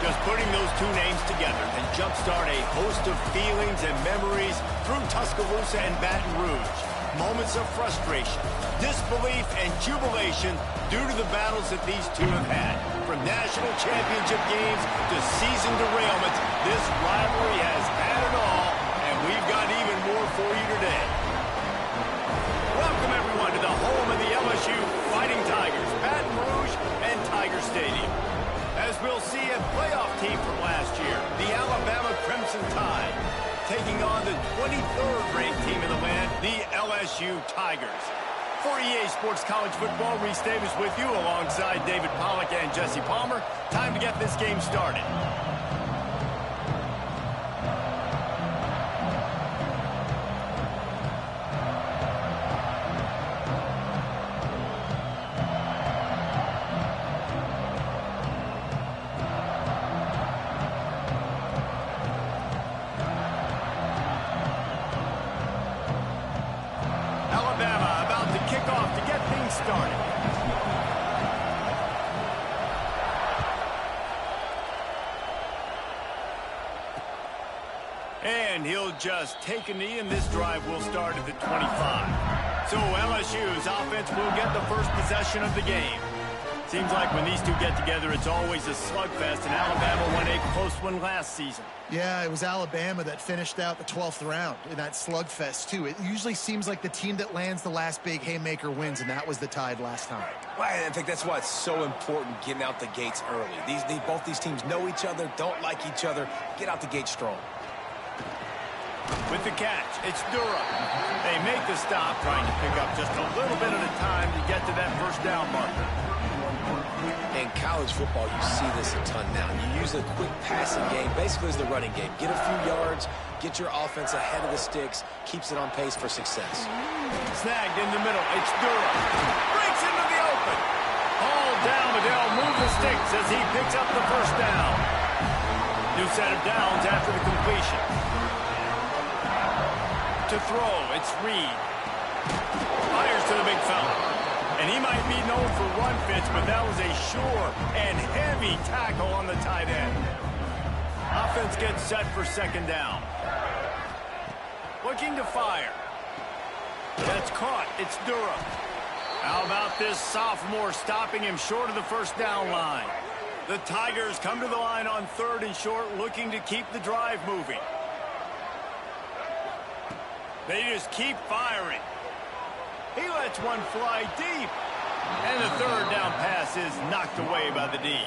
Just putting those two names together can jumpstart a host of feelings and memories through Tuscaloosa and Baton Rouge. Moments of frustration, disbelief, and jubilation due to the battles that these two have had. From national championship games to season derailments, this rivalry has had it all, and we've got even more for you today. Welcome, everyone, to the home of the LSU Fighting Tigers, Baton Rouge and Tiger Stadium. As we'll see, a playoff team from last year, the Alabama Crimson Tide, taking on the 23rd ranked team in the land, the LSU Tigers. For EA Sports College Football, Reese Davis with you alongside David Pollack and Jesse Palmer. Time to get this game started. And he'll just take a knee, and this drive will start at the 25. So LSU's offense will get the first possession of the game. Seems like when these two get together, it's always a slugfest, and Alabama won a close one last season. Yeah, it was Alabama that finished out the 12th round in that slugfest, too. It usually seems like the team that lands the last big haymaker wins, and that was the Tide last time. Well, I think that's why it's so important getting out the gates early. Both these teams know each other, don't like each other. Get out the gate strong. With the catch, it's Durham. They make the stop, trying to pick up just a little bit at a time to get to that first down marker. In college football, you see this a ton now. You use a quick passing game, basically as the running game. Get a few yards, get your offense ahead of the sticks, keeps it on pace for success. Snagged in the middle, it's Durham. Breaks into the open. Hauled down, but they'll move the sticks as he picks up the first down. New set of downs after the completion. To throw, it's Reed. Fires to the big fella. And he might be known for run fits, but that was a sure and heavy tackle on the tight end. Offense gets set for second down. Looking to fire. That's caught. It's Durham. How about this sophomore stopping him short of the first down line? The Tigers come to the line on 3rd and short, looking to keep the drive moving. They just keep firing. He lets one fly deep. And the third down pass is knocked away by the D.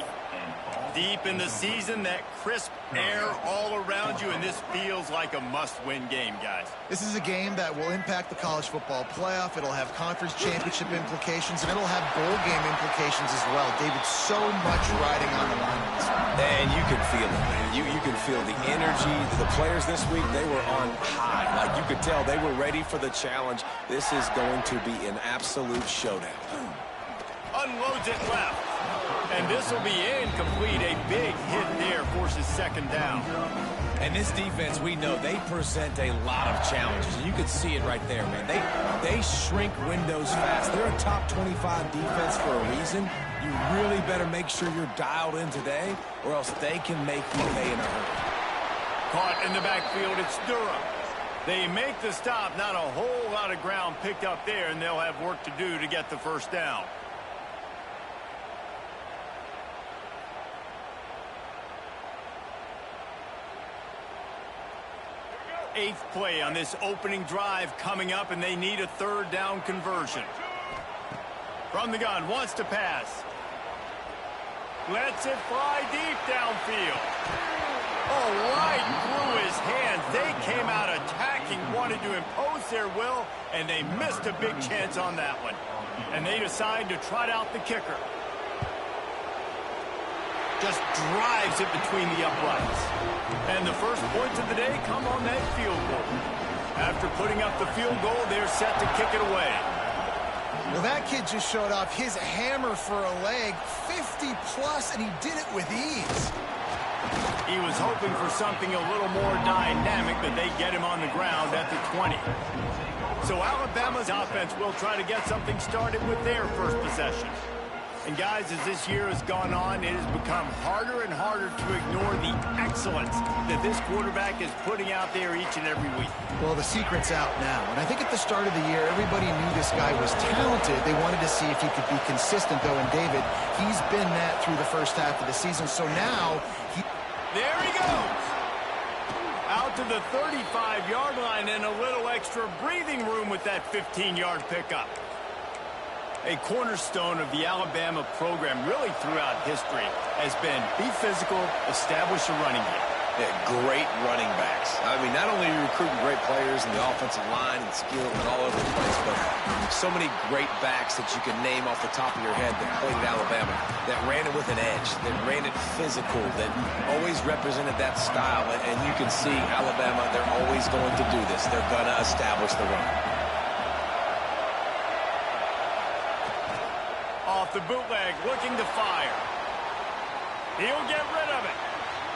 Deep in the season, that crisp air all around you, and this feels like a must-win game, guys. This is a game that will impact the college football playoff. It'll have conference championship implications, and it'll have bowl game implications as well. David, so much riding on the line. And you can feel it, man. You can feel the energy. The players this week, they were on high. Like you could tell they were ready for the challenge. This is going to be an absolute showdown. Unloads it left. And this will be incomplete. A big hit there forces second down. And this defense, we know, they present a lot of challenges. And you can see it right there, man. They shrink windows fast. They're a top 25 defense for a reason. You really better make sure you're dialed in today, or else they can make you pay in a hurry. Caught in the backfield, it's Durham. They make the stop. Not a whole lot of ground picked up there, and they'll have work to do to get the first down. Eighth play on this opening drive coming up, and they need a third down conversion. From the gun, wants to pass. Lets it fly deep downfield. Oh, right through his hands. They came out attacking, wanted to impose their will, and they missed a big chance on that one. And they decide to trot out the kicker. Just drives it between the uprights. And the first points of the day come on that field goal. After putting up the field goal, they're set to kick it away. Well, that kid just showed off his hammer for a leg, 50-plus, and he did it with ease. He was hoping for something a little more dynamic, but they get him on the ground at the 20. So Alabama's offense will try to get something started with their first possession. And guys, as this year has gone on, it has become harder and harder to ignore the excellence that this quarterback is putting out there each and every week. Well, the secret's out now. And I think at the start of the year, everybody knew this guy was talented. They wanted to see if he could be consistent, though. And David, he's been that through the first half of the season. So now there he goes. Out to the 35-yard line and a little extra breathing room with that 15-yard pickup. A cornerstone of the Alabama program really throughout history has been be physical, establish a running game. Yeah, great running backs. I mean, not only are you recruiting great players in the offensive line and skill and all over the place, but so many great backs that you can name off the top of your head that played at Alabama, that ran it with an edge, that ran it physical, that always represented that style. And you can see Alabama, they're always going to do this. They're going to establish the run. Off the bootleg, looking to fire. He'll get rid of it.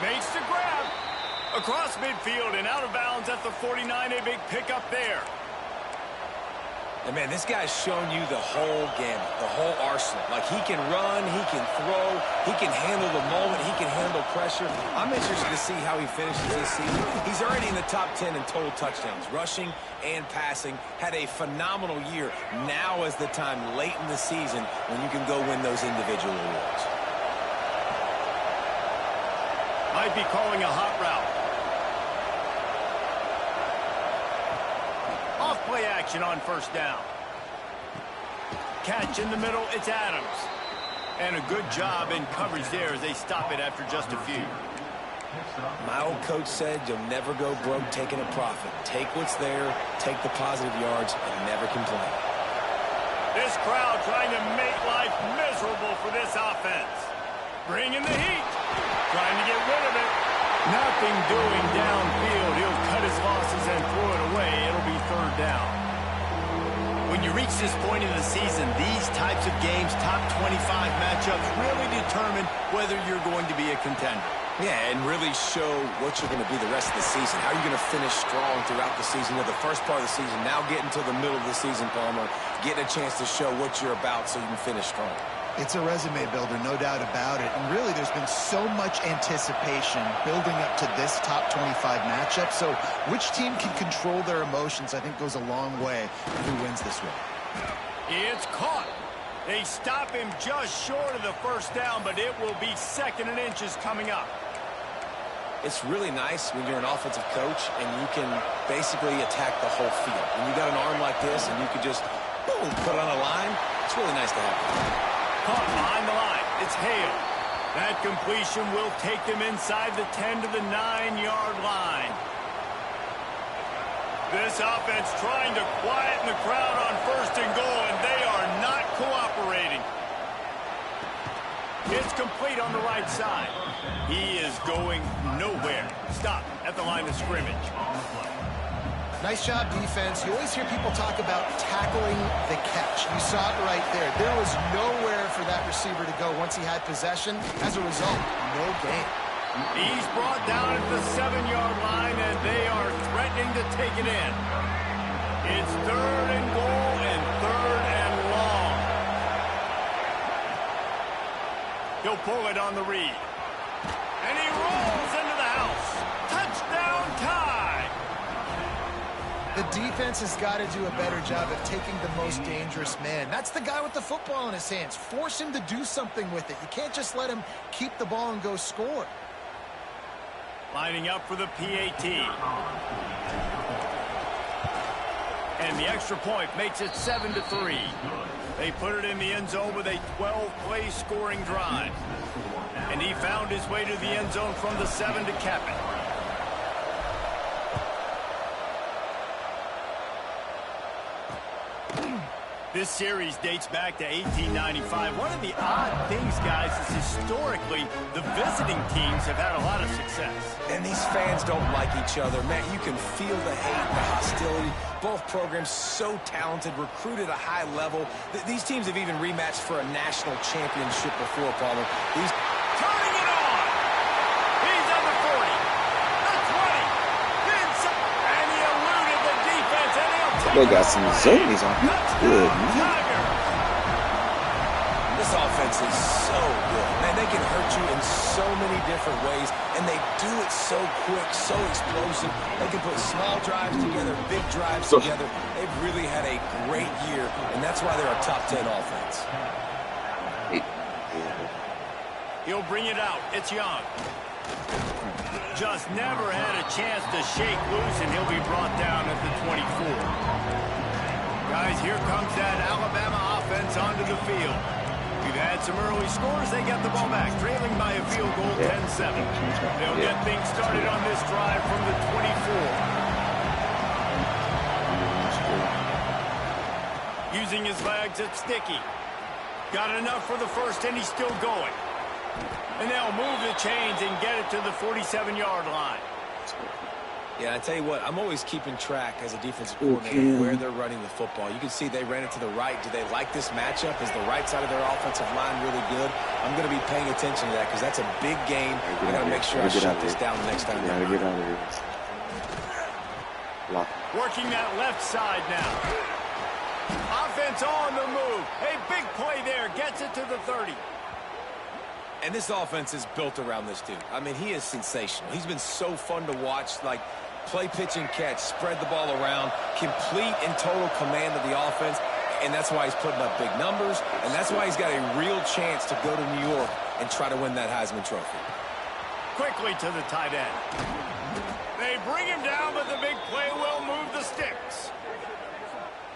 Makes the grab. Across midfield and out of bounds at the 49. A big pickup there. And, man, this guy's shown you the whole gamut, the whole arsenal. Like, he can run, he can throw, he can handle the moment, he can handle pressure. I'm interested to see how he finishes this season. He's already in the top 10 in total touchdowns, rushing and passing. Had a phenomenal year. Now is the time late in the season when you can go win those individual awards. Might be calling a hot route. Off-play action on first down. Catch in the middle, it's Adams. And a good job in coverage there as they stop it after just a few. My old coach said you'll never go broke taking a profit. Take what's there, take the positive yards, and never complain. This crowd trying to make life miserable for this offense. Bringing the heat. Trying to get rid of it. Nothing doing downfield. He'll cut his losses and throw it away. It'll be third down. When you reach this point in the season, these types of games, top 25 matchups, really determine whether you're going to be a contender. Yeah, and really show what you're going to be the rest of the season. How are you going to finish strong throughout the season? The first part of the season, now getting to the middle of the season, Palmer, getting a chance to show what you're about so you can finish strong. It's a resume builder, no doubt about it. And really, there's been so much anticipation building up to this top 25 matchup. So which team can control their emotions, I think, goes a long way in who wins this one. It's caught. They stop him just short of the first down, but it will be second and inches coming up. It's really nice when you're an offensive coach and you can basically attack the whole field. When you got an arm like this and you can just, boom, put it on a line, it's really nice to have. Caught behind the line. It's Hale. That completion will take them inside the 10 to the 9-yard line. This offense trying to quieten the crowd on first and goal, and they are not cooperating. It's complete on the right side. He is going nowhere. Stop at the line of scrimmage. Nice job, defense. You always hear people talk about tackling the catch. You saw it right there. There was nowhere for that receiver to go once he had possession. As a result, no gain. He's brought down at the 7-yard line, and they are threatening to take it in. It's third and goal and third and long. He'll pull it on the read. And he rolls into the house. Touchdown tie. The defense has got to do a better job of taking the most dangerous man. That's the guy with the football in his hands. Force him to do something with it. You can't just let him keep the ball and go score. Lining up for the PAT. And the extra point makes it 7-3. They put it in the end zone with a 12-play scoring drive. And he found his way to the end zone from the 7 to cap it. This series dates back to 1895. One of the odd things, guys, is historically the visiting teams have had a lot of success. And these fans don't like each other. Man, you can feel the hate, the hostility. Both programs so talented, recruited at a high level. These teams have even rematched for a national championship before, Palmer. Turning it on! He's on the 40, the 20, and he eluded the defense, and he'll take They got some zoomies on him. Good. This offense you in so many different ways, and they do it so quick, so explosive. They can put small drives together, big drives together. They've really had a great year, and that's why they're a top 10 offense. He'll bring it out. It's Young. Just never had a chance to shake loose, and he'll be brought down at the 24. Guys, here comes that Alabama offense onto the field. We've had some early scores. They get the ball back, trailing by a field goal, 10-7. They'll get things started on this drive from the 24. Using his legs, it's Sticky. Got enough for the first, and he's still going. And they'll move the chains and get it to the 47-yard line. Yeah, I tell you what, I'm always keeping track as a defensive coordinator where they're running the football. You can see they ran it to the right. Do they like this matchup? Is the right side of their offensive line really good? I'm going to be paying attention to that because that's a big game. I got to make sure I shut this down the next time. Get out of here. Working that left side now. Offense on the move. A big play there. Gets it to the 30. And this offense is built around this dude. I mean, he is sensational. He's been so fun to watch, like play, pitch, and catch, spread the ball around, complete and total command of the offense, and that's why he's putting up big numbers, and that's why he's got a real chance to go to New York and try to win that Heisman Trophy. Quickly to the tight end. They bring him down, but the big play will move the sticks.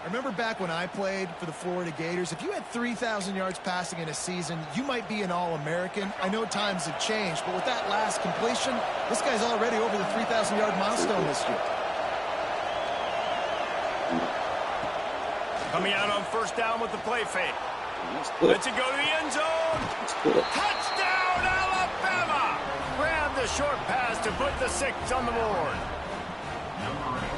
I remember back when I played for the Florida Gators, if you had 3,000 yards passing in a season, you might be an All-American. I know times have changed, but with that last completion, this guy's already over the 3,000-yard milestone this year. Coming out on first down with the play fake. Lets it go to the end zone. Touchdown, Alabama! Grab the short pass to put the 6 on the board.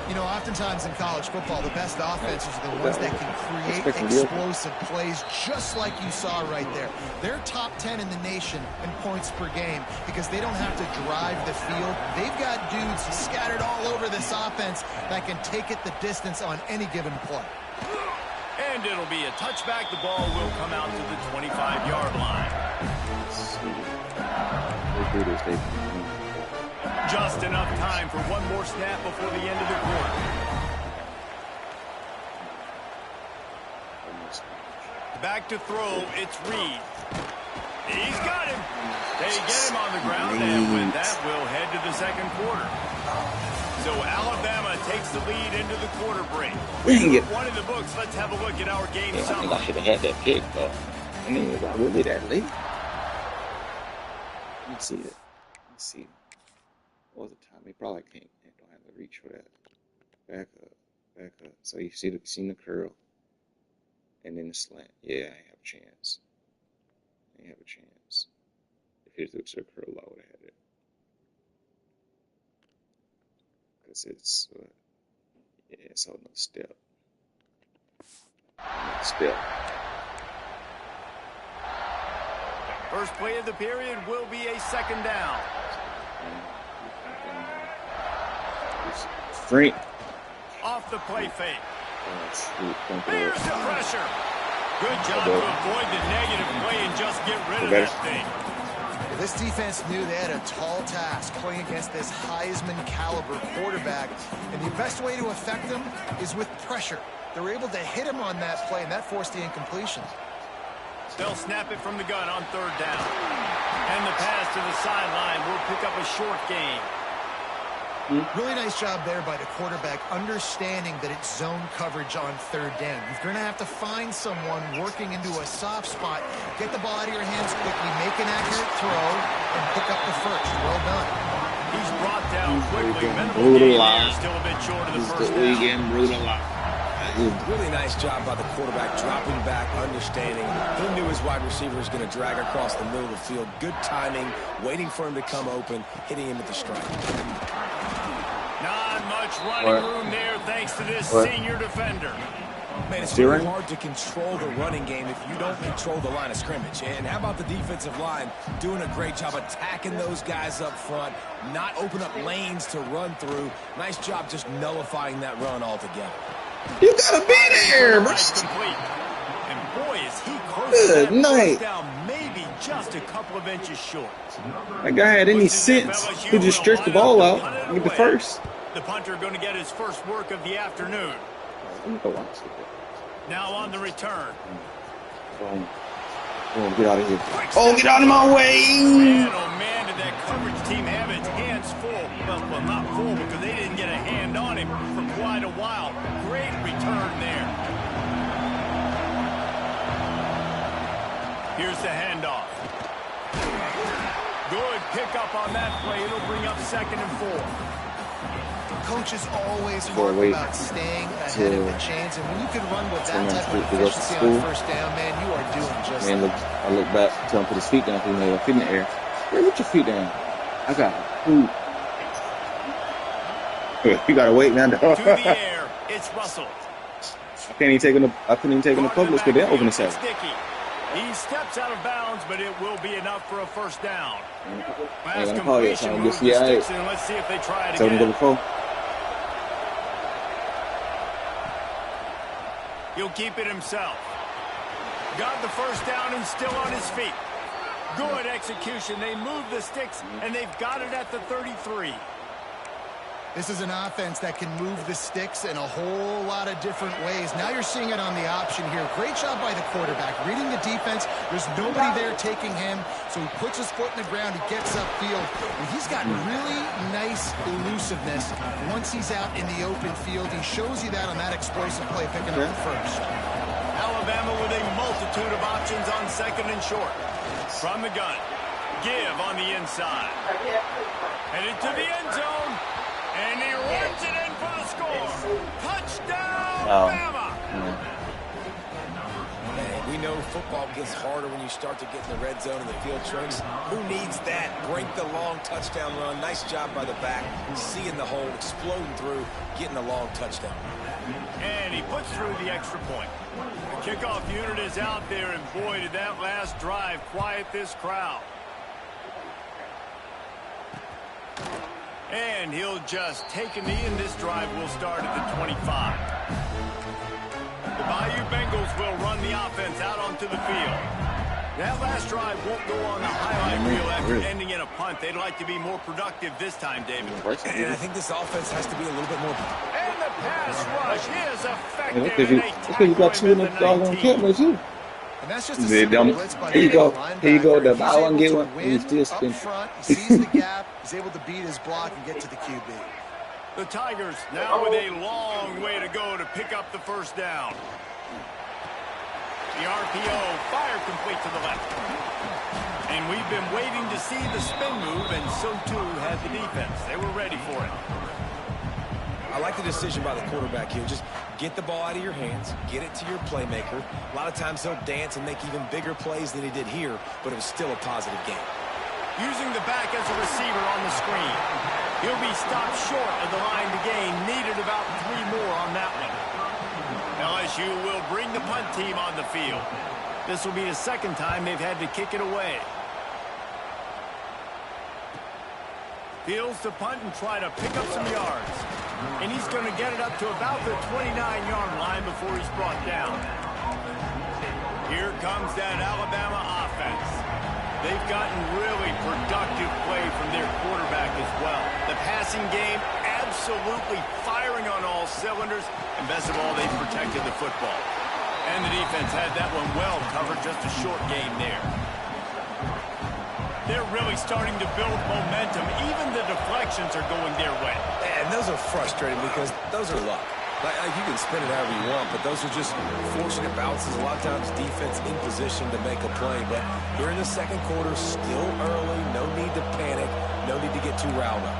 You know, oftentimes in college football, the best offenses are the ones that can create explosive plays just like you saw right there. They're top 10 in the nation in points per game because they don't have to drive the field. They've got dudes scattered all over this offense that can take it the distance on any given play. And it'll be a touchback. The ball will come out to the 25-yard line. Just enough time for one more snap before the end of the quarter. Back to throw, it's Reed. He's got him. They get him on the ground, and with that, we'll head to the second quarter. So Alabama takes the lead into the quarter break. One in the books. Let's have a look at our game summary. I should have had that pick, though. I mean, it was really that late. Let's see it. Let's see. What was the time? He probably don't have the reach for that. Back up. So you seen the curl, and then the slant. Yeah, I have a chance. If he was a curl, I would have had it. Because it's on the step. First play of the period will be a second down. Frank. Off the play fake. There's the pressure. Good job to avoid the negative play and just get rid of that thing. This defense knew they had a tall task playing against this Heisman caliber quarterback, and the best way to affect them is with pressure. They were able to hit him on that play, and that forced the incompletion. They'll snap it from the gun on third down. And the pass to the sideline will pick up a short gain. Really nice job there by the quarterback, understanding that it's zone coverage on third down. You're going to have to find someone working into a soft spot, get the ball out of your hands quickly, make an accurate throw, and pick up the first. Well done. He's brought down quickly. Mental game still a bit short of the first down. Really nice job by the quarterback, dropping back, understanding. He knew his wide receiver was going to drag across the middle of the field. Good timing, waiting for him to come open, hitting him with the strike. Not much running room there thanks to this senior defender. Man, it's really hard to control the running game if you don't control the line of scrimmage. And how about the defensive line doing a great job attacking those guys up front, not open up lanes to run through. Nice job just nullifying that run altogether. You gotta be there, bro. And boy, is he close Good to that night. first down, maybe just a couple of inches short. That guy had any sense. He just stretched the ball out and get the first. The punter going to get his first work of the afternoon. Now on the return. Oh, get out of here. Oh, get out of my way. Man, oh man, did that coverage team have its hands full. Well, not full because they didn't get a hand on him for quite a while. Great return there. Here's the handoff. Good pickup on that play. It'll bring up 2nd and 4. Coaches always harp about staying ahead of the chains, and when you can run with that type of efficiency on first down, man, you are doing just that. I look back, tell him put his feet down, he made a feet in the air. Where put your feet down? I got food. You gotta wait now. To the air, it's Russell. I couldn't even take him to Publix because they're open to 7. He steps out of bounds, but it will be enough for a first down. Last completion move to Dixon. Let's see if they try it again. He'll keep it himself. Got the first down and still on his feet. Good execution. They move the sticks, and they've got it at the 33. This is an offense that can move the sticks in a whole lot of different ways. Now you're seeing it on the option here. Great job by the quarterback. Reading the defense. There's nobody there taking him, so he puts his foot in the ground. He gets upfield. And he's got really nice elusiveness once he's out in the open field. He shows you that on that explosive play, picking up the first. Alabama with a multitude of options on 2nd and short. From the gun. Give on the inside. Headed to the end zone. And he runs it in for the score. Touchdown, Bama. Man, we know football gets harder when you start to get in the red zone and the field stretch. Who needs that? Break the long touchdown run. Nice job by the back. Seeing the hole, exploding through, getting a long touchdown. And he puts through the extra point. The kickoff unit is out there, and boy, did that last drive quiet this crowd. And he'll just take a knee, and this drive will start at the 25. The Bayou Bengals will run the offense out onto the field. That last drive won't go on the highlight reel after ending in a punt. They'd like to be more productive this time, David. And I think this offense has to be a little bit more. And the pass rush is effective. Because you got 2 in the doggone cameras, too. And that's just a simple blitz by Here you go. Here you go. The buy one, get one. He's still spinning. He sees the gap. He's able to beat his block and get to the QB. The Tigers now with a long way to go to pick up the first down. The RPO fire complete to the left. And we've been waiting to see the spin move, and so too had the defense. They were ready for it. I like the decision by the quarterback here. Just get the ball out of your hands, get it to your playmaker. A lot of times he'll dance and make even bigger plays than he did here, but it was still a positive game. Using the back as a receiver on the screen. He'll be stopped short of the line to gain. Needed about 3 more on that one. LSU will bring the punt team on the field. This will be the 2nd time they've had to kick it away. Fields to punt and try to pick up some yards. And he's going to get it up to about the 29-yard line before he's brought down. Here comes that Alabama offense. They've gotten really productive play from their quarterback as well. The passing game absolutely firing on all cylinders. And best of all, they've protected the football. And the defense had that one well covered, just a short game there. They're really starting to build momentum. Even the deflections are going their way. And those are frustrating because those are luck. Like you can spin it however you want, but those are just fortunate bounces. A lot of times defense in position to make a play. But here in the 2nd quarter, still early. No need to panic. No need to get too riled up.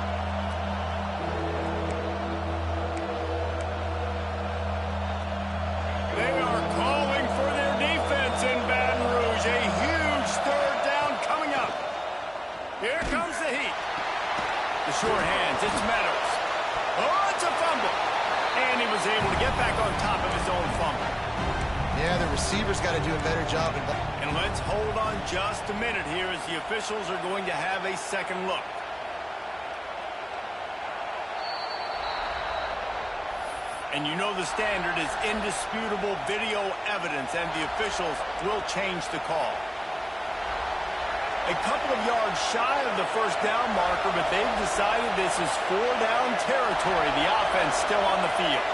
They are calling for their defense in Baton Rouge. A huge 3rd down coming up. Here comes the heat. The short hands, it's Meadows. Oh, it's a fumble. And he was able to get back on top of his own fumble. Yeah, the receiver's got to do a better job. And let's hold on just a minute here as the officials are going to have a 2nd look. And you know the standard is indisputable video evidence, and the officials will change the call. A couple of yards shy of the first down marker, but they've decided this is 4-down territory. The offense still on the field.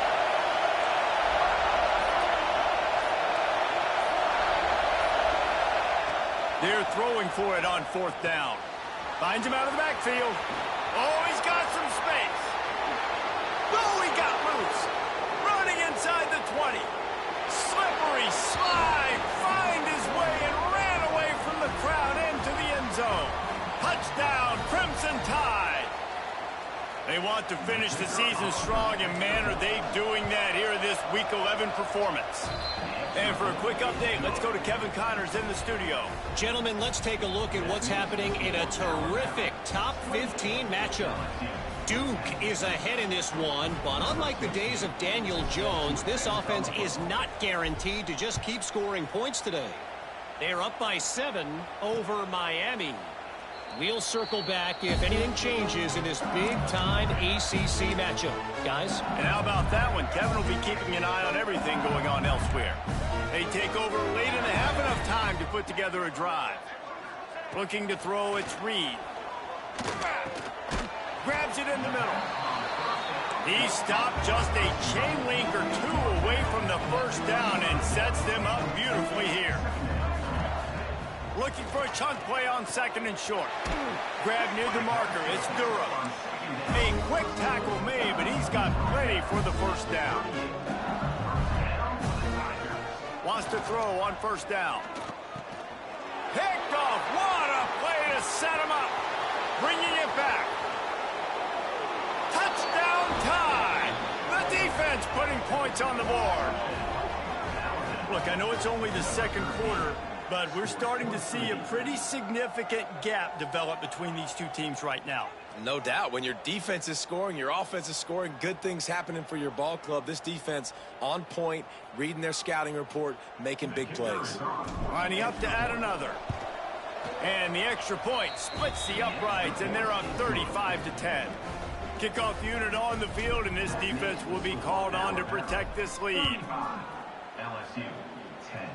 They're throwing for it on 4th down. Finds him out of the backfield. Oh, he's got some space. Oh, he got loose. Running inside the 20. Slippery slide. Find his way and ran away from the crowd into the end zone. Touchdown, Crimson Tide. They want to finish the season strong, and man, are they doing that here in this Week 11 performance. And for a quick update, let's go to Kevin Connors in the studio. Gentlemen, let's take a look at what's happening in a terrific top 15 matchup. Duke is ahead in this one, but unlike the days of Daniel Jones, this offense is not guaranteed to just keep scoring points today. They're up by 7 over Miami. We'll circle back if anything changes in this big-time ACC matchup. Guys? And how about that one? Kevin will be keeping an eye on everything going on elsewhere. They take over late and they have enough time to put together a drive. Looking to throw, it's Reed. Grabs it in the middle. He stopped just a chain link or 2 away from the first down and sets them up beautifully here. Looking for a chunk play on 2nd and short. Grab near the marker. It's Durham. A quick tackle made, but he's got plenty for the first down. Wants to throw on 1st down. Picked off. What a play to set him up. Bringing it back. Touchdown Tide. The defense putting points on the board. Look, I know it's only the 2nd quarter, but we're starting to see a pretty significant gap develop between these two teams right now. No doubt. When your defense is scoring, your offense is scoring, good things happening for your ball club. This defense on point, reading their scouting report, making big plays. Lining up to add another. And the extra point splits the uprights, and they're up 35-10. Kickoff unit on the field, and this defense will be called on to protect this lead. LSU 10.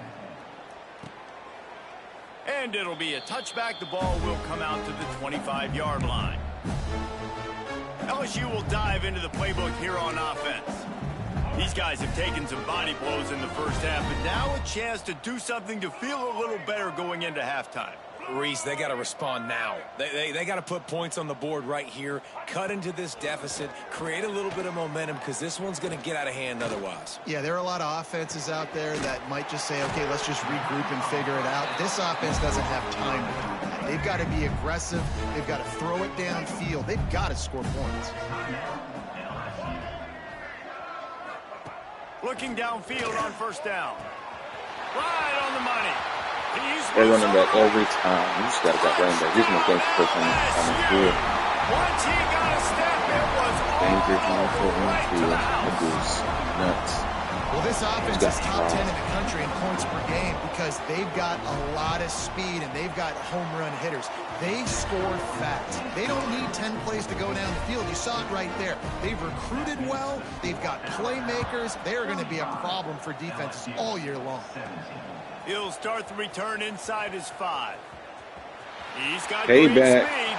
And it'll be a touchback. The ball will come out to the 25-yard line. LSU will dive into the playbook here on offense. These guys have taken some body blows in the first half, but now a chance to do something to feel a little better going into halftime. Reese, they got to respond now. They got to put points on the board right here, cut into this deficit, create a little bit of momentum, because this one's going to get out of hand otherwise. Yeah, there are a lot of offenses out there that might just say, okay, let's just regroup and figure it out. This offense doesn't have time to do that. They've got to be aggressive. They've got to throw it downfield. They've got to score points. Looking downfield on 1st down. Right on the money. They're running back every time. You just got to get running back. He's going to thank you for coming on the field. Once he got a step, it was Danger all time for him right to the to house. produce nuts. Well, this offense He's is got top 10 in flaws. the country in points per game because they've got a lot of speed and they've got home run hitters. They score fast. They don't need 10 plays to go down the field. You saw it right there. They've recruited well. They've got playmakers. They're going to be a problem for defenses all year long. He'll start the return inside his 5. He's got Payback. great speed.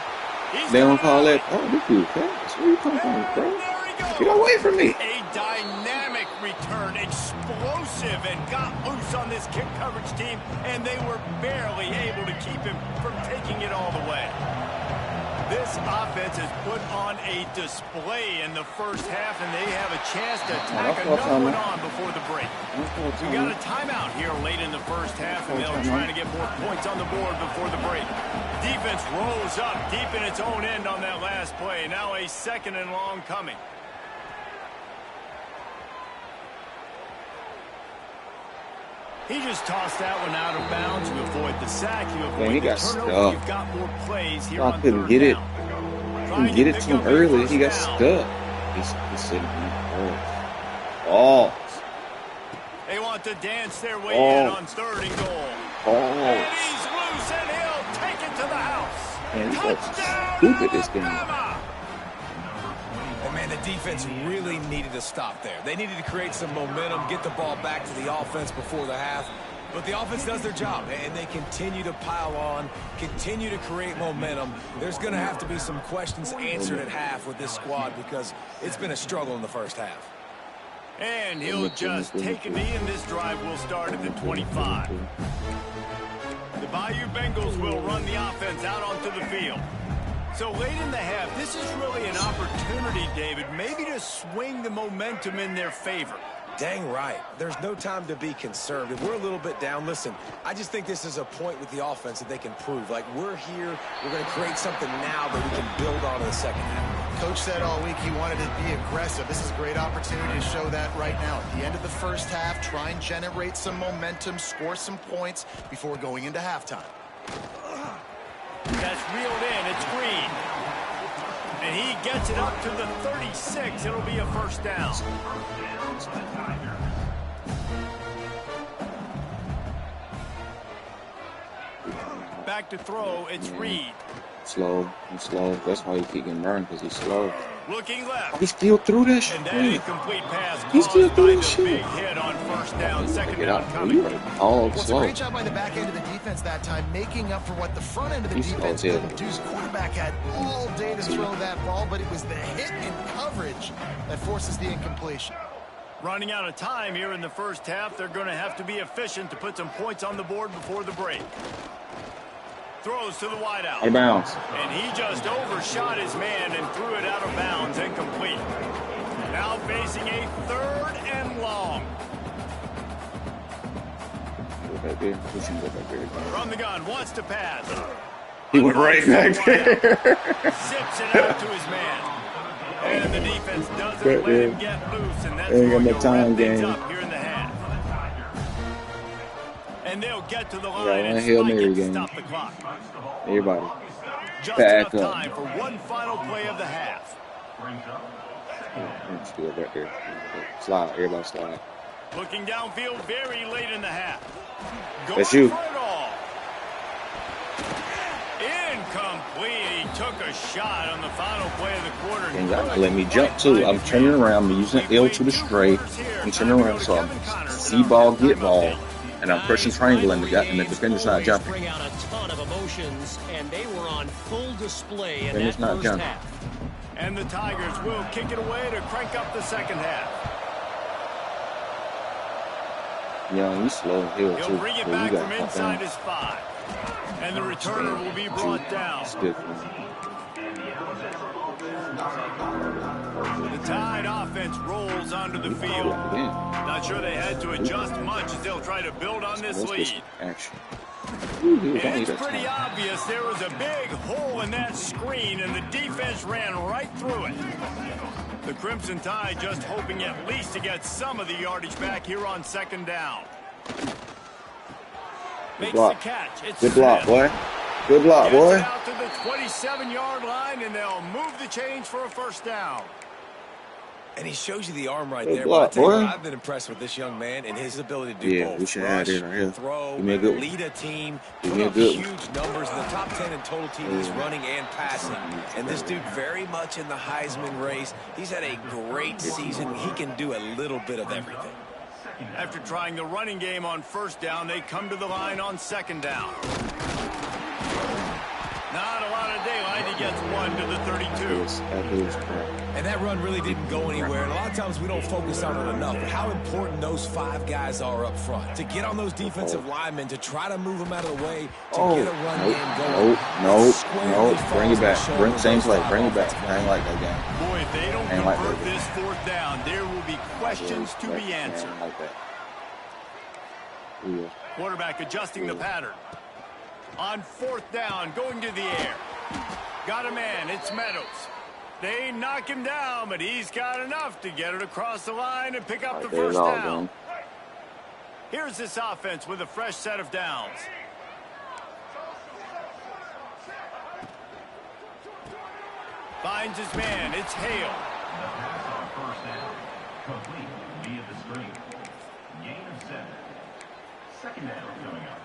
He's They don't got call it. that, oh, this dude fast. Where you come from, bro? There he goes. Get away from me. A dynamic return, explosive, and got loose on this kick coverage team, and they were barely able to keep him from taking it all the way. This offense has put on a display in the first half, and they have a chance to tack another one on before the break. We got a timeout here late in the first half, and they're trying to get more points on the board before the break. Defense rose up deep in its own end on that last play. Now a 2nd and long coming. He just tossed that one out of bounds. You avoid the sack. You avoid Man, he the got turnover. stuck. You've got more plays here I on couldn't 3rd get it. down. Couldn't get it to him early. He got stuck. He's sitting there. Oh. They want to dance their way Oh. in on 3rd and goal. Oh. And he's loose, and he'll take it to the house. Man, these guys Touchdown, are stupid this game. Alabama. And, man, the defense really needed to stop there. They needed to create some momentum, get the ball back to the offense before the half. But the offense does their job, and they continue to pile on, continue to create momentum. There's going to have to be some questions answered at half with this squad because it's been a struggle in the first half. And he'll just take a knee, and this drive will start at the 25. The Bayou Bengals will run the offense out onto the field. So late in the half, this is really an opportunity, David, maybe to swing the momentum in their favor. Dang right. There's no time to be conservative. We're a little bit down. Listen, I just think this is a point with the offense that they can prove. Like, we're here, we're going to create something now that we can build on in the second half. Coach said all week he wanted to be aggressive. This is a great opportunity to show that right now. At the end of the first half, try and generate some momentum, score some points before going into halftime. That's reeled in. It's Green. And he gets it up to the 36. It'll be a first down. Back to throw, it's Reed. Slow and slow. That's why he keep getting burned, because he's slow. Looking left. He still threw that shit. And that incomplete pass He still caused threw by that the shit. big hit on first down, second Get down out. coming. All Well, it's a slow. great job by the back end of the defense that time, making up for what the front end of the He's slow, defense too. couldn't do. The quarterback had all day to throw that ball, but it was the hit in coverage that forces the incompletion. Running out of time here in the first half, they're going to have to be efficient to put some points on the board before the break. Throws to the wideout. Out of bounds. And he just overshot his man and threw it out of bounds, incomplete. Now facing a third and long. Go back there. Push him, go back there. From the gun, wants to pass. He went right back there. Zips it out to his man. And the defense doesn't Right let there. him get loose, and that's Ain't got going no to time, wrap things gang. up here in the half. And they'll get to the line one and Hail spike Mary it to game. stop the clock. Everybody. Just Back enough up. time for one final play of the half. Let's go back there. Slide. Everybody slide. Looking downfield very late in the half. Going That's you. for it all. Incomplete. He took a shot on the final play of the quarter. And God, let me jump too. I'm turning around. I'm using L to the straight. I'm turning around so I'm see ball, get ball. And I'm pressing triangle and the defender's not jumping. Bring out a ton of emotions, and they were on full display in And that it's not first jumping. half. And the Tigers will kick it away to crank up the second half. Yeah, he's slow as hell He'll too. bring it So you back gotta from come inside down. his 5. And the returner will be brought down. Stiff. The Tide offense rolls onto the field. Not sure they had to adjust much as they'll try to build on this Let's get lead. some action. Ooh, he was And only it's that pretty time. obvious there was a big hole in that screen, and the defense ran right through it. The Crimson Tide just hoping at least to get some of the yardage back here on second down. Makes the block. catch. It's Good block, Smith. boy. Good block, Gets boy. it out to the 27-yard line, and they'll move the chains for a first down. And he shows you the arm right Good there. block, But I tell you boy. what, I've been impressed with this young man and his ability to do Yeah, both. we should have Rush, it right here. throw, Give me a good one. lead a team, Give put me a up good one. huge numbers in the top 10 in total TDs running and passing. And this dude very much in the Heisman race. He's had a great season. He can do a little bit of everything. After trying the running game on first down, they come to the line on second down. Not a lot of daylight. He gets one to the 32. Yes, that is crap. And that run really didn't go anywhere. And a lot of times we don't focus on it enough. But how important those 5 guys are up front. To get on those defensive linemen, to try to move them out of the way, to Oh, get a run game going. nope. Squarely Bring it falls on the back. shoulder Bring of same those play. 5 Bring it back. offensive I ain't like that game. Boy, if they don't Ain't like convert that. this fourth down, there will be questions to be I answered. ain't like that. Yeah. Quarterback adjusting the pattern. On fourth down, going to the air. Got a man, it's Meadows. They knock him down, but he's got enough to get it across the line and pick up Right the there, first all down. done. Here's this offense with a fresh set of downs. Finds his man, it's Hale. Pass on first down. Complete via the screen. Gain of 7. Second down coming up.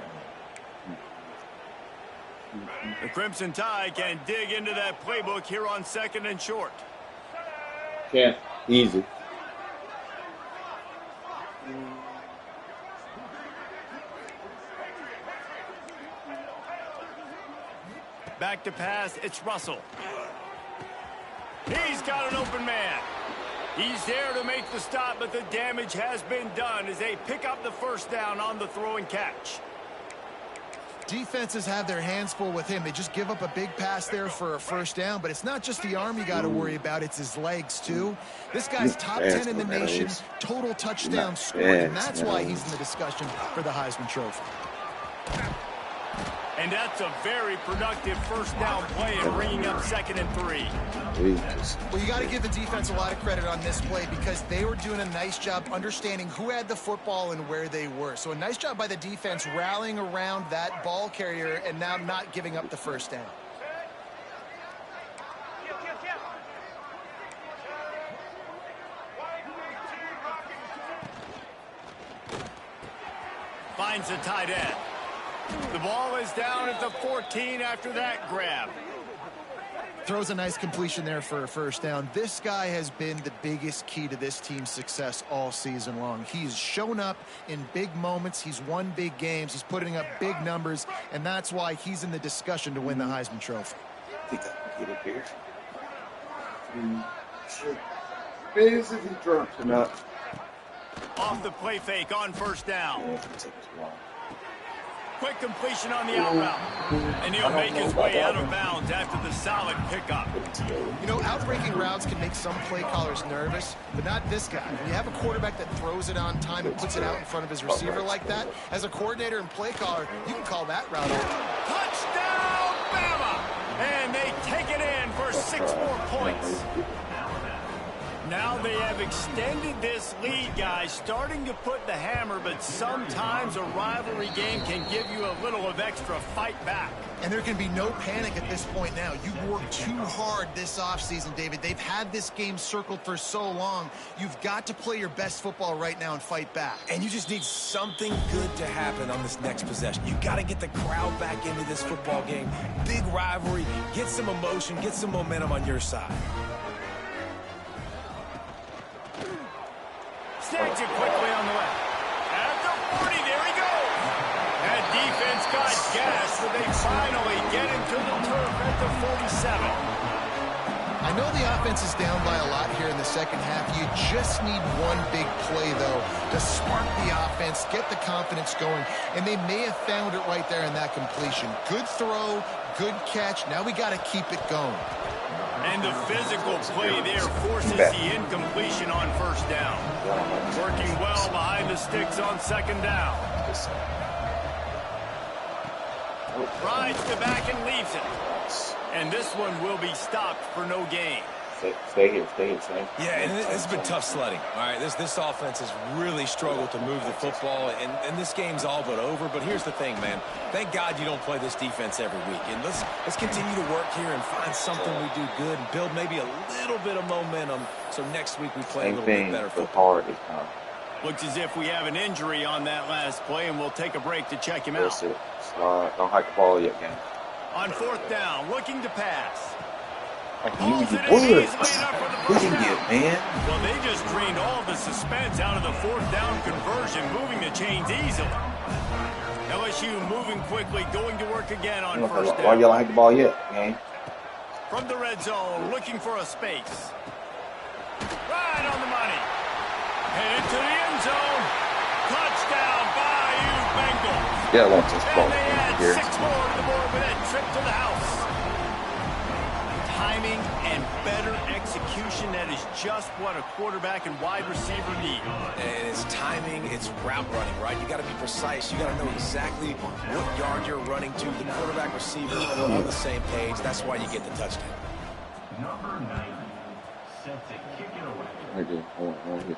The Crimson Tide can dig into that playbook here on second and short. Yeah, easy. Back to pass, it's Russell. He's got an open man. He's there to make the stop, but the damage has been done as they pick up the first down on the throw and catch. Defenses have their hands full with him. They just give up a big pass there for a first down, but it's not just the arm you got to worry about, it's his legs too. This guy's top 10 in the nation, total touchdown scored, and that's why he's in the discussion for the Heisman Trophy. And that's a very productive first down play and bringing up 2nd and 3. Well, you got to give the defense a lot of credit on this play because they were doing a nice job understanding who had the football and where they were. So a nice job by the defense rallying around that ball carrier and now not giving up the first down. Finds the tight end. The ball is down at the 14 after that grab. Throws a nice completion there for a first down. This guy has been the biggest key to this team's success all season long. He's shown up in big moments. He's won big games. He's putting up big numbers, and that's why he's in the discussion to win the Heisman Trophy. I think I can get it here. Is if he drops or not. Off the play fake on first down. Quick completion on the out route. And he'll make his way out of bounds after the solid pickup. You know, out-breaking routes can make some play callers nervous, but not this guy. When you have a quarterback that throws it on time and puts it out in front of his receiver like that, as a coordinator and play caller, you can call that route over. Touchdown, Bama! And they take it in for 6 more points. Now they have extended this lead, guys, starting to put the hammer, but sometimes a rivalry game can give you a little of extra fight back. And there can be no panic at this point now. You've worked too hard this offseason, David. They've had this game circled for so long. You've got to play your best football right now and fight back. And you just need something good to happen on this next possession. You got to get the crowd back into this football game. Big rivalry. Get some emotion. Get some momentum on your side. Snags it quickly on the left. At the 40, there he goes. That defense got gas, but they finally get him to the turf at the 47. I know the offense is down by a lot here in the second half. You just need one big play, though, to spark the offense, get the confidence going, and they may have found it right there in that completion. Good throw, good catch. Now we got to keep it going. And the physical play there forces the incompletion on first down. Working well behind the sticks on second down. Rides the back and leaves it. And this one will be stopped for no gain. Stay here. Yeah, and this has been tough sledding. All right, this offense has really struggled to move the football, and this game's all but over. But here's the thing, man. Thank God you don't play this defense every week. And let's continue to work here and find something we do good and build maybe a little bit of momentum so next week we play a little bit better football. Looks as if we have an injury on that last play, and we'll take a break to check him out. Don't hike the ball yet, man. On fourth down, looking to pass. I knew you would. Who can get, man? Well, they just drained all the suspense out of the fourth down conversion, moving the chains easily. LSU moving quickly, going to work again on first down. Why y'all hike the ball yet, man? From the red zone, looking for a space. Right on the money. Headed to the end zone. Touchdown, Bayou Bengals. Yeah, I want this ball And they add here. 6 more to the board with that trip to the house. Timing and better execution, that is just what a quarterback and wide receiver need. And it's timing, it's route running, right? You got to be precise. You got to know exactly what yard you're running to. The quarterback, receiver, all on the same page. That's why you get the touchdown. Number 90, set to kick it away. Right there.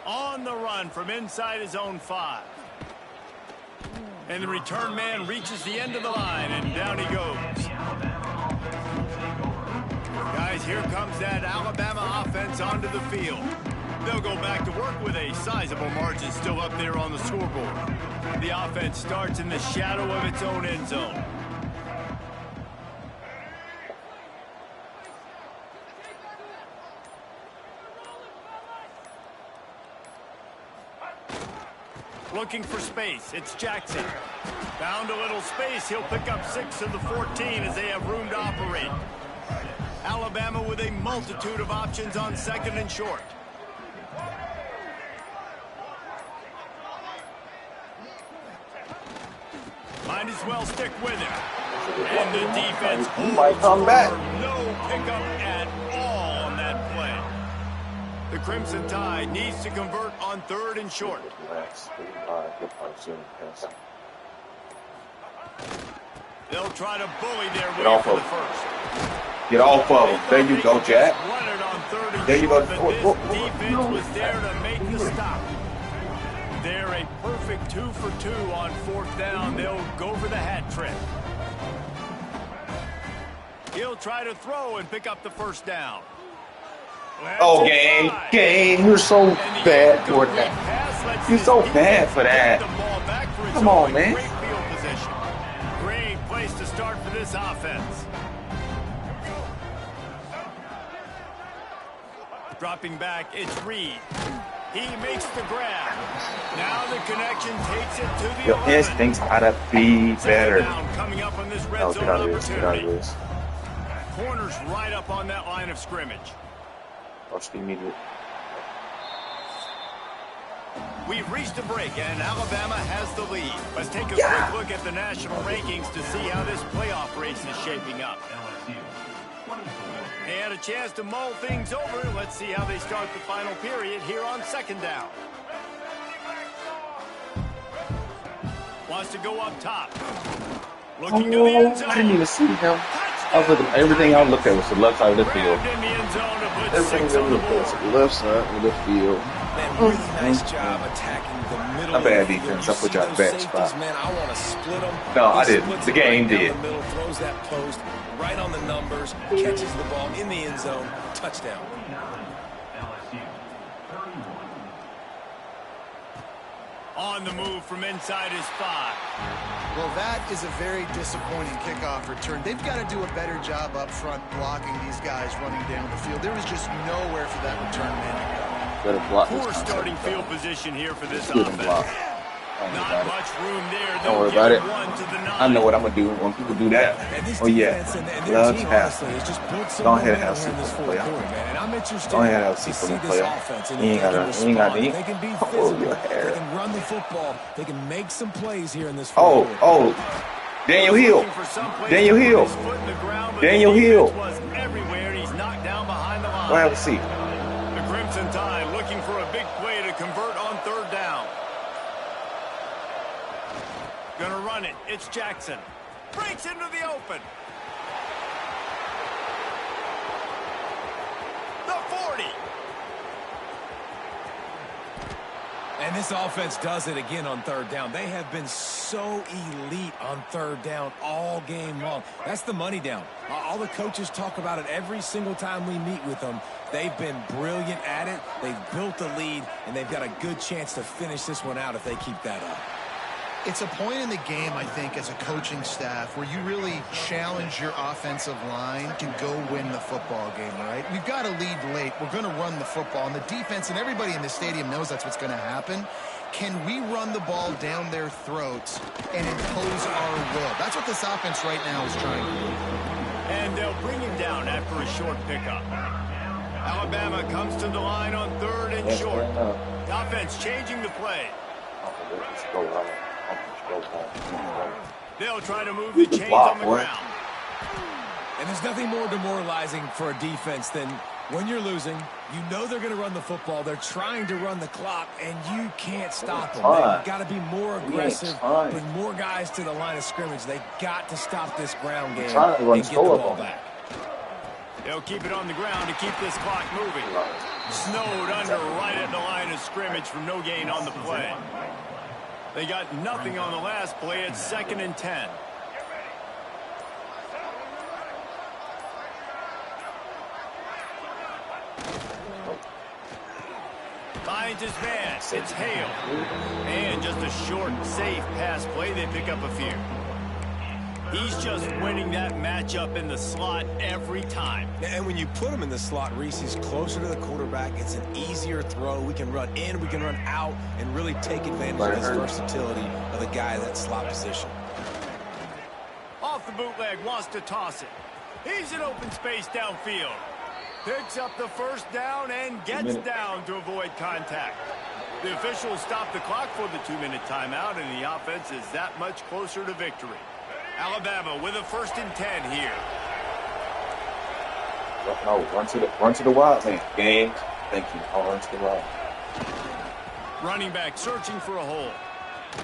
On the run from inside his own 5. And the return man reaches the end of the line, and down he goes. Guys, here comes that Alabama offense onto the field. They'll go back to work with a sizable margin still up there on the scoreboard. The offense starts in the shadow of its own end zone. Looking for space. It's Jackson. Found a little space. He'll pick up 6 of the 14 as they have room to operate. Alabama with a multitude of options on 2nd and short. Might as well stick with him. And the defense might come back. No pickup at all on that play. The Crimson Tide needs to convert on 3rd and short. They'll try to bully their way for the first. Get off of him. There you go, Jack. There you go. This defense was there to make the stop. They're a perfect 2 for 2 on 4th down. They'll go for the hat trick. He'll try to throw and pick up the 1st down. Oh, game. You're so bad for that. You're so bad for that. Come on, man. Great field position. Great place to start for this offense. Dropping back, it's Reed. He makes the grab. Now the connection takes it to the 11. Instincts gotta be better. Coming up on this red No, zone get out of this. Get out of opportunity. this. Corners right up on that line of scrimmage. Watch the immediate. We've reached a break, and Alabama has the lead. Let's take a quick look at the national rankings to see how this playoff race is shaping up. They had a chance to mull things over. Let's see how they start the final period here on 2nd down. Wants to go up top. Looking to the end zone. I didn't even see him. I was looking, everything I looked at was the left side of the field. Grabbed in the end zone to put Everything 6 I on the looked at was board. the left side of the field. Man, really nice job attacking the middle. Not bad of the field. defense. You I put see y'all those back safeties, spot. man, I want to split them. No, I He didn't. splits The it right game down did. the middle, throws that post right on the numbers, catches the ball in the end zone, touchdown. On the move from inside his 5. Well, that is a very disappointing kickoff return. They've got to do a better job up front blocking these guys running down the field. There was just nowhere for that return man to go. Better block this Poor concept, starting though. field position here for this Good block. offense. Don't worry Not about it. much room there. Don't worry about it. I know what I'm gonna do when people do that. And this Oh yeah, defense and their love team, pass. honestly, has just built some Go ahead and momentum have here in this Seafood fourth play. quarter, man. And I'm interested Go ahead and have to Seafood see this play. offense and You if ain't they can gotta- you ain't respond. gotta If eat. they can be Oh, physical, your they hair. can run the football, they can make some plays here in this Oh, fourth quarter. Daniel Hill. Daniel Hill. Daniel Hill. Was everywhere. He's knocked down behind the line. Go have a seat. The Crimson Tide looking for a big play to convert on 3rd down. Gonna run it. It's Jackson. Breaks into the open. The 40. And this offense does it again on 3rd down. They have been so elite on 3rd down all game long. That's the money down. All the coaches talk about it every single time we meet with them. They've been brilliant at it. They've built a lead, and they've got a good chance to finish this one out if they keep that up. It's a point in the game, I think, as a coaching staff where you really challenge your offensive line to go win the football game, right? We've got to lead late. We're going to run the football. And the defense and everybody in the stadium knows that's what's going to happen. Can we run the ball down their throats and impose our will? That's what this offense right now is trying to do. And they'll bring him down after a short pickup. Alabama comes to the line on 3rd and short. The offense changing the play. They'll try to move the chains on the ground. And there's nothing more demoralizing for a defense than when you're losing, you know they're going to run the football. They're trying to run the clock, and you can't stop them. They've got to be more aggressive, bring more guys to the line of scrimmage. They've got to stop this ground game and get the ball back. They'll keep it on the ground to keep this clock moving. Snowed under right at the line of scrimmage from no gain on the play. They got nothing on the last play. It's 2nd and 10. Finds his man. It's Hale. And just a short, safe pass play. They pick up a few. He's just winning that matchup in the slot every time. And when you put him in the slot, Reese, he's closer to the quarterback. It's an easier throw. We can run in, we can run out, and really take advantage of his versatility of the guy in that slot position. Off the bootleg, wants to toss it. He's in open space downfield. Picks up the first down and gets down to avoid contact. The officials stop the clock for the 2-minute timeout, and the offense is that much closer to victory. Alabama with a 1st and 10 here. No, run to the wild man. Game. Thank you. I'll run to the wild. Running back searching for a hole.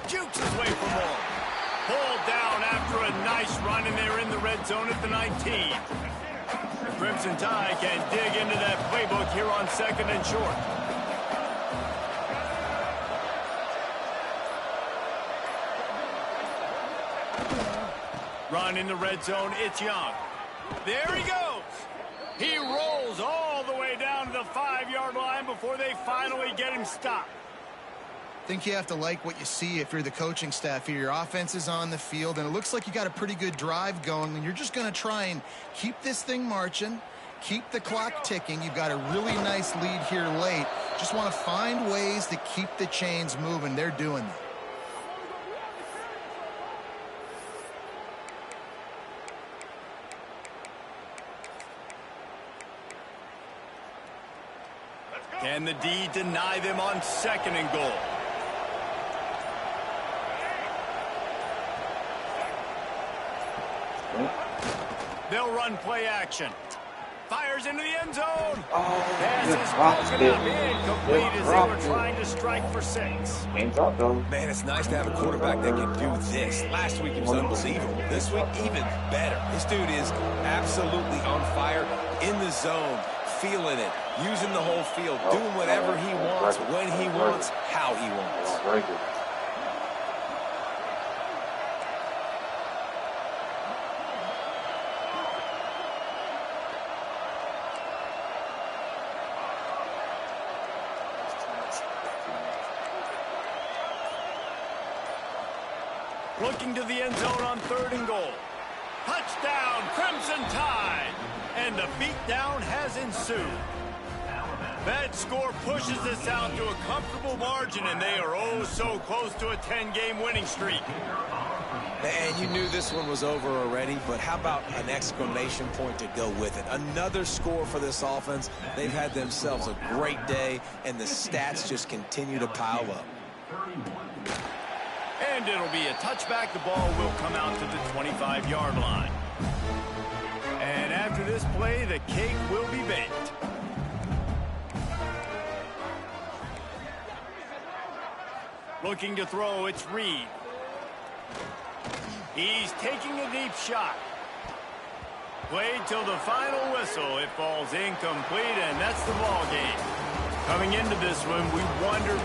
Jukes his way for more. Pulled down after a nice run, and they're in the red zone at the 19. The Crimson Tide can dig into that playbook here on 2nd and short. Run in the red zone, it's Young. There he goes. He rolls all the way down to the 5-yard line before they finally get him stopped. I think you have to like what you see if you're the coaching staff here. Your offense is on the field, and it looks like you got a pretty good drive going, and you're just going to try and keep this thing marching, keep the clock ticking. You've got a really nice lead here late. Just want to find ways to keep the chains moving. They're doing that. Can the D deny them on 2nd and goal? They'll run play action. Fires into the end zone. Pass is broken up, incomplete as they were trying to strike for 6. Game's up, though. Man, it's nice to have a quarterback that can do this. Last week, he was unbelievable. This week, even better. This dude is absolutely on fire, in the zone, feeling it, using the whole field, doing whatever he wants, when he wants, how he wants. Very good. Looking to the end zone on 3rd and goal. Touchdown, Crimson Tide! And the beatdown has ensued. That score pushes us out to a comfortable margin, and they are oh so close to a 10-game winning streak. Man, you knew this one was over already, but how about an exclamation point to go with it? Another score for this offense. They've had themselves a great day, and the stats just continue to pile up. And it'll be a touchback. The ball will come out to the 25-yard line. And after this play, the cake will be baked. Looking to throw, it's Reed. He's taking a deep shot. Played till the final whistle. It falls incomplete, and that's the ball game. Coming into this one, we wondered